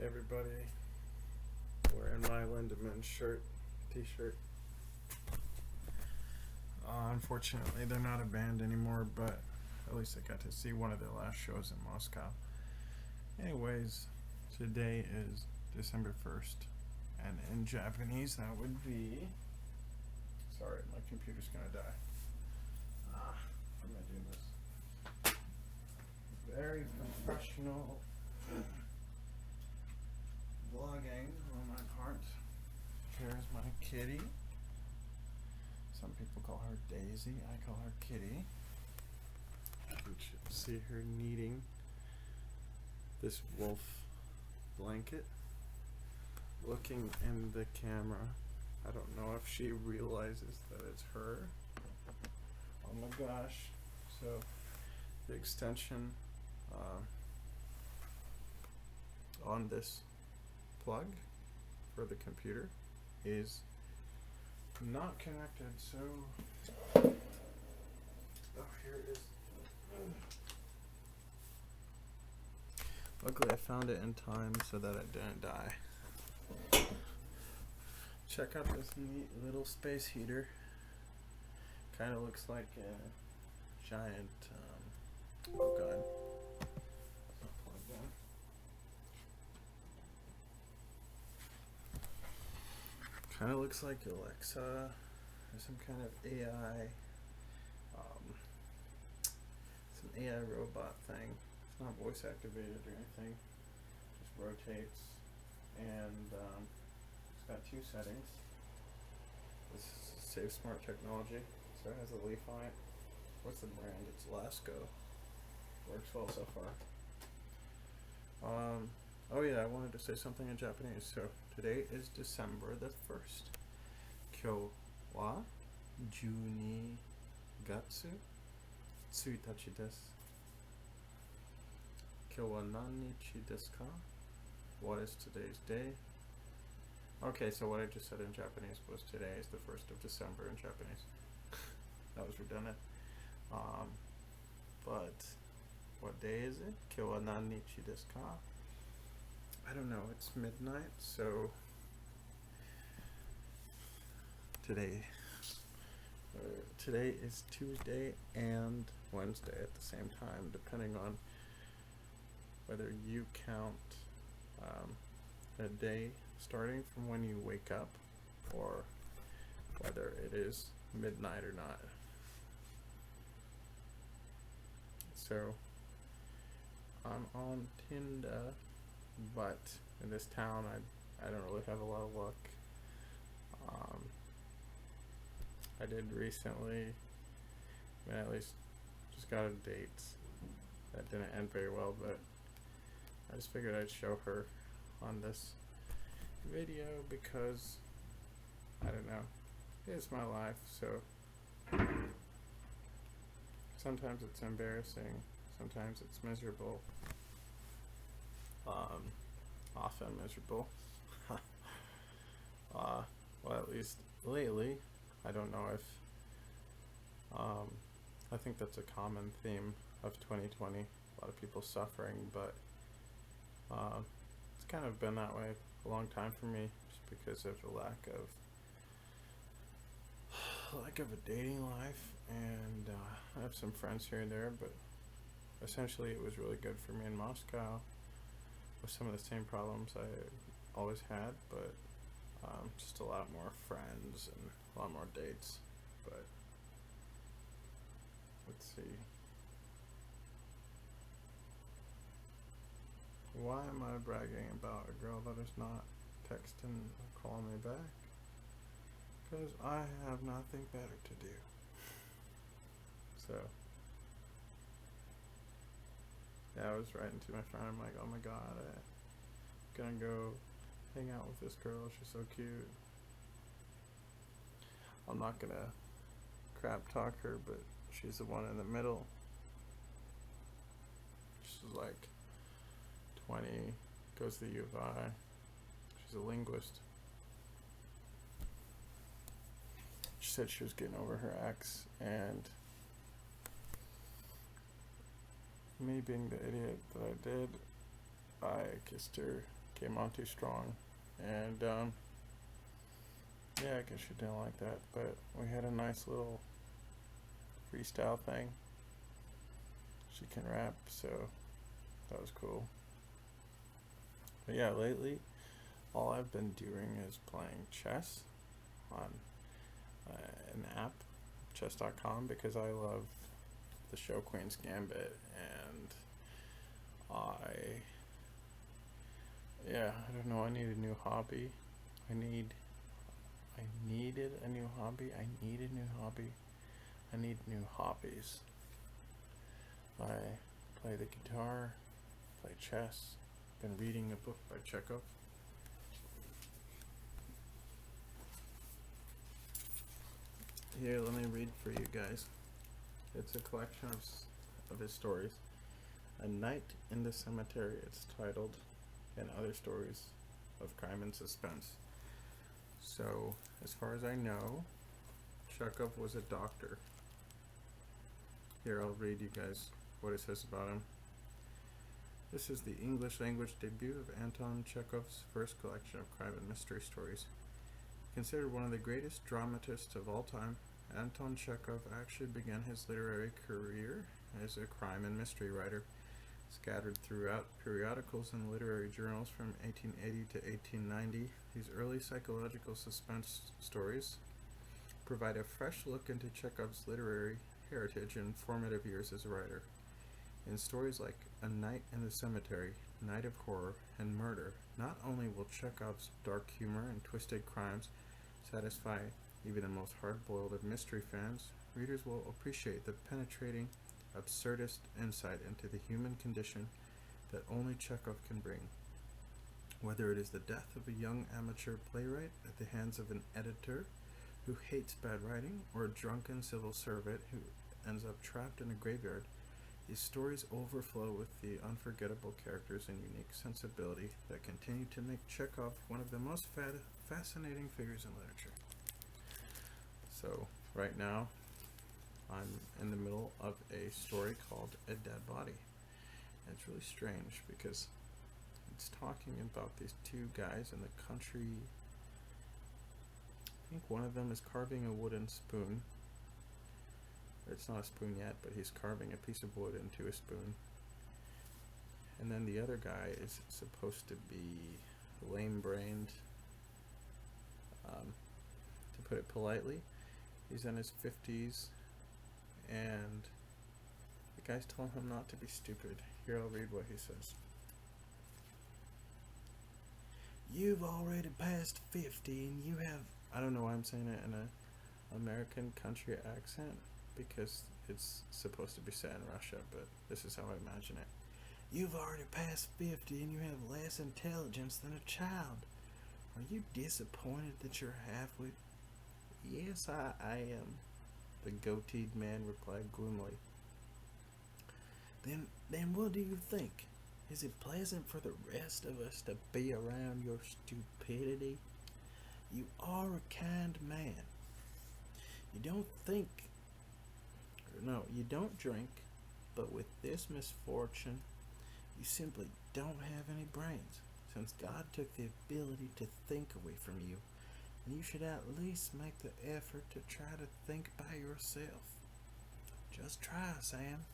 Everybody wearing my Lindemann t-shirt. Unfortunately, they're not a band anymore, but at least I got to see one of their last shows in Moscow. Anyways, today is December 1st, and in Japanese that would be... Sorry, my computer's gonna die. How am I doing this? Very professional vlogging on my part. Here's my kitty. Some people call her Daisy. I call her Kitty. You should see her kneading this wolf blanket. Looking in the camera. I don't know if she realizes that it's her. Oh my gosh. So the extension on this plug for the computer is not connected, so here it is. Luckily I found it in time so that it didn't die. Check out this neat little space heater. Kind of looks like a giant oh god, it's not plugged in. Kind of looks like Alexa or some kind of AI, some AI robot thing. It's not voice activated or anything. Just rotates, and it's got two settings. This is Save Smart Technology, so it has a leaf on it. What's the brand? It's Lasco. Works well so far. Oh yeah, I wanted to say something in Japanese. So today is December the 1st. Kyo wa 12 gatsu 1日です. Kyo wa nannichi desu ka? What is today's day? Okay, so what I just said in Japanese was today is the 1st of December in Japanese. That was redundant. But what day is it? Kyo wa nannichi desu ka? I don't know, it's midnight, so today is Tuesday and Wednesday at the same time, depending on whether you count a day starting from when you wake up or whether it is midnight or not. So I'm on Tinder, but in this town I don't really have a lot of luck. I did recently, at least just got a date that didn't end very well, but I just figured I'd show her on this video because, I don't know, it's my life, so sometimes it's embarrassing, sometimes it's miserable, often miserable. Well, at least lately, I don't know if, I think that's a common theme of 2020, a lot of people suffering, but it's kind of been that way a long time for me, just because of the lack of a dating life, and I have some friends here and there, but essentially it was really good for me in Moscow with some of the same problems I always had, but just a lot more friends and a lot more dates. But let's see, why am I bragging about a girl that is not texting or calling me back? Because I have nothing better to do. So yeah, I was writing to my friend, I'm like, oh my god, I'm gonna go hang out with this girl, she's so cute. I'm not gonna crap talk her, but she's the one in the middle. She's like 20, goes to the U of I. She's a linguist. She said she was getting over her ex, and me being the idiot that I did, I kissed her came on too strong. And yeah, I guess she didn't like that, but we had a nice little freestyle thing. She can rap, so that was cool. But yeah, lately all I've been doing is playing chess on an app, chess.com, because I love the show Queen's Gambit, and I don't know, I need a new hobby. I needed a new hobby. I need a new hobby. I need new hobbies. I play the guitar, play chess, been reading a book by Chekhov. Here, let me read for you guys. It's a collection of his stories. A Night in the Cemetery, it's titled, and other stories of crime and suspense. So, as far as I know, Chekhov was a doctor. Here, I'll read you guys what it says about him. This is the English language debut of Anton Chekhov's first collection of crime and mystery stories. Considered one of the greatest dramatists of all time, Anton Chekhov actually began his literary career as a crime and mystery writer, scattered throughout periodicals and literary journals from 1880 to 1890. These early psychological suspense stories provide a fresh look into Chekhov's literary heritage and formative years as a writer. In stories like A Night in the Cemetery, Night of Horror, and Murder, not only will Chekhov's dark humor and twisted crimes satisfy even the most hard-boiled of mystery fans, readers will appreciate the penetrating, absurdist insight into the human condition that only Chekhov can bring. Whether it is the death of a young amateur playwright at the hands of an editor who hates bad writing, or a drunken civil servant who ends up trapped in a graveyard, these stories overflow with the unforgettable characters and unique sensibility that continue to make Chekhov one of the most fascinating figures in literature. So, right now, I'm in the middle of a story called A Dead Body. And it's really strange because it's talking about these two guys in the country. I think one of them is carving a wooden spoon. It's not a spoon yet, but he's carving a piece of wood into a spoon. And then the other guy is supposed to be lame-brained, to put it politely. He's in his 50s, and the guy's telling him not to be stupid. Here, I'll read what he says. You've already passed 50 and you have... I don't know why I'm saying it in an American country accent, because it's supposed to be said in Russia, but this is how I imagine it. You've already passed 50 and you have less intelligence than a child. Are you disappointed that you're halfway? Yes, I am, the goateed man replied gloomily. Then what do you think? Is it pleasant for the rest of us to be around your stupidity? You are a kind man. You don't drink, but with this misfortune, you simply don't have any brains, since God took the ability to think away from you, and you should at least make the effort to try to think by yourself. Just try, Sam.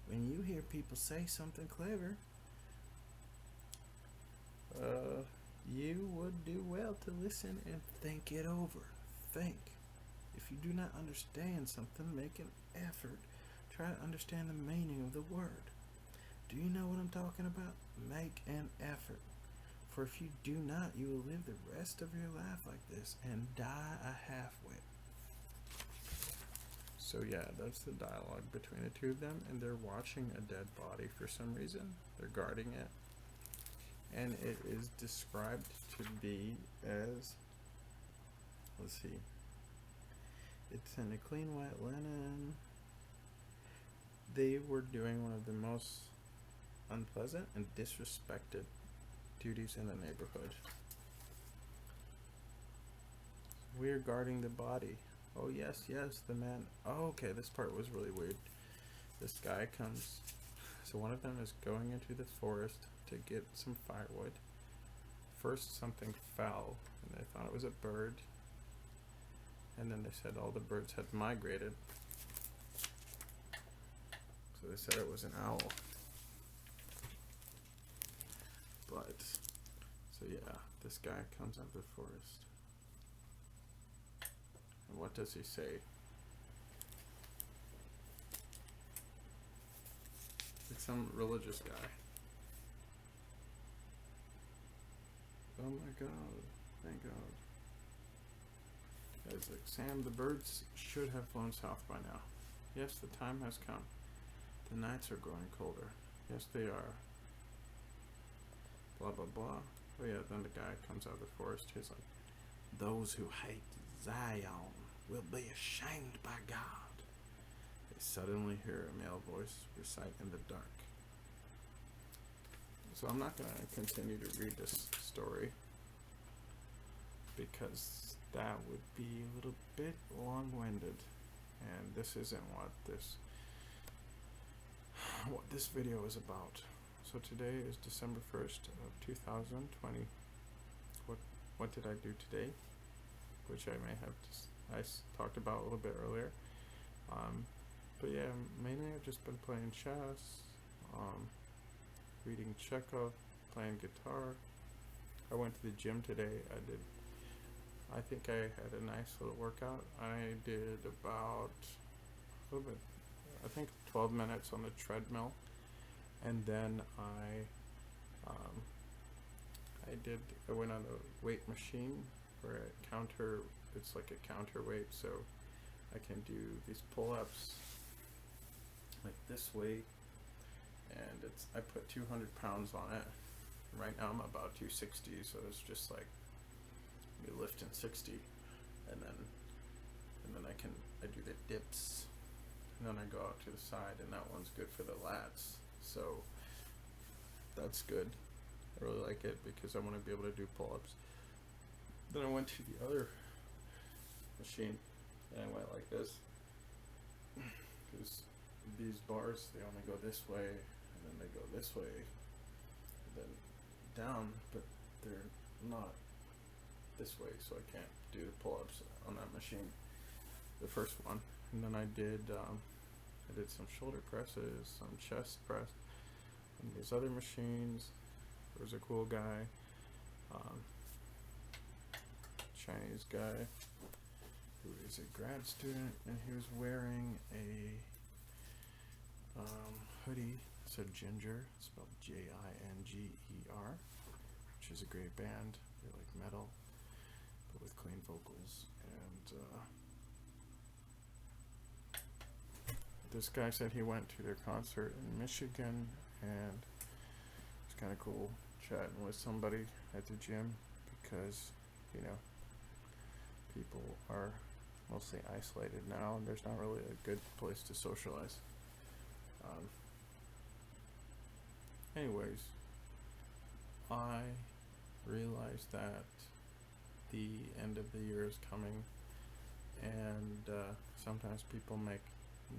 When you hear people say something clever, you would do well to listen and think it over. Think. If you do not understand something, make an effort. Try to understand the meaning of the word. Do you know what I'm talking about? Make an effort. For if you do not, you will live the rest of your life like this and die a half-wit. So yeah, that's the dialogue between the two of them, and they're watching a dead body for some reason. They're guarding it. And it is described to be as, let's see, it's in a clean white linen. They were doing one of the most unpleasant and disrespected duties in the neighborhood. We're guarding the body. Oh yes, the man. Oh, okay, this part was really weird. This guy comes So one of them is going into the forest to get some firewood. First something fell, and they thought it was a bird. And then they said all the birds had migrated. So they said it was an owl. But, so yeah, this guy comes out of the forest. And what does he say? Like some religious guy. Oh my God, thank God. It's like, Sam, the birds should have flown south by now. Yes, the time has come. The nights are growing colder. Yes, they are. Blah, blah, blah. Oh yeah, then the guy comes out of the forest. He's like, those who hate Zion will be ashamed by God. They suddenly hear a male voice recite in the dark. So I'm not going to continue to read this story because that would be a little bit long-winded, and this isn't what this video is about. So today is December 1st of 2020. What did I do today? Which I may have talked about a little bit earlier. But yeah, mainly I've just been playing chess, reading Chekhov, playing guitar. I went to the gym today. I think I had a nice little workout. I did about a little bit, I think 12 minutes on the treadmill, and then I went on a weight machine where it's like a counterweight, so I can do these pull-ups like this weight, and I put 200 pounds on it. Right now I'm about 260, so it's just like me lifting 60, and then I do the dips, and then I go out to the side, and that one's good for the lats, so that's good. I really like it because I want to be able to do pull-ups. Then I went to the other machine, and I went like this, because these bars, they only go this way, and then they go this way, and then down, but they're not this way, so I can't do the pull-ups on that machine, the first one. And then I did some shoulder presses, some chest press, and these other machines. There was a cool guy, Chinese guy, who is a grad student, and he was wearing a hoodie. It said Ginger, spelled Jinger, which is a great band. They like metal, but with clean vocals. And this guy said he went to their concert in Michigan, and it's kind of cool chatting with somebody at the gym because, you know, people are mostly isolated now, and there's not really a good place to socialize. Anyways, I realized that the end of the year is coming, and sometimes people make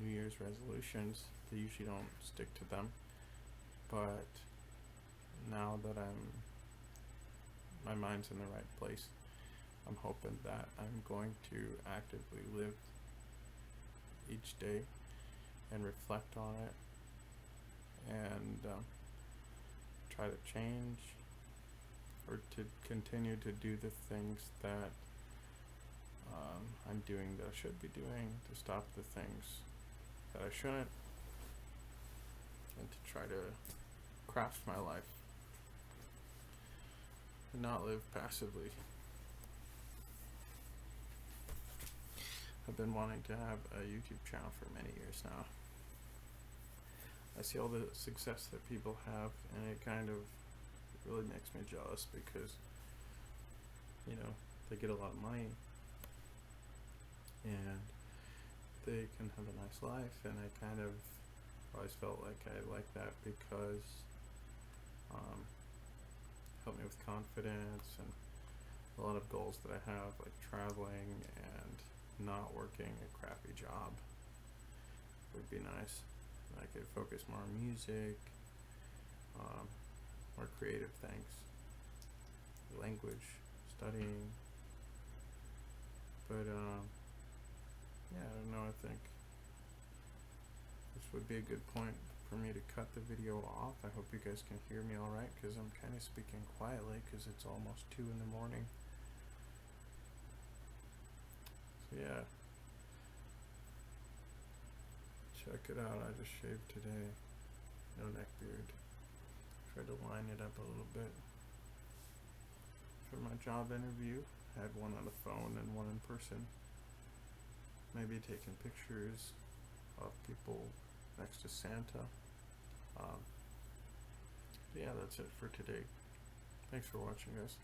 New Year's resolutions. They usually don't stick to them, but now that my mind's in the right place, I'm hoping that I'm going to actively live each day and reflect on it, and try to change or to continue to do the things that I'm doing that I should be doing, to stop the things that I shouldn't, and to try to craft my life and not live passively. I've been wanting to have a YouTube channel for many years now. I see all the success that people have, and it kind of really makes me jealous because, you know, they get a lot of money and they can have a nice life, and I kind of always felt like I liked that because helped me with confidence and a lot of goals that I have, like traveling and not working a crappy job would be nice. I could focus more on music, more creative things, language, studying. But yeah, I don't know, I think this would be a good point for me to cut the video off. I hope you guys can hear me alright, because I'm kind of speaking quietly because it's almost 2 in the morning. So yeah, check it out. I just shaved today. No neck beard. Tried to line it up a little bit. For my job interview, I had one on the phone and one in person. Maybe taking pictures of people next to Santa. Yeah, that's it for today. Thanks for watching, guys.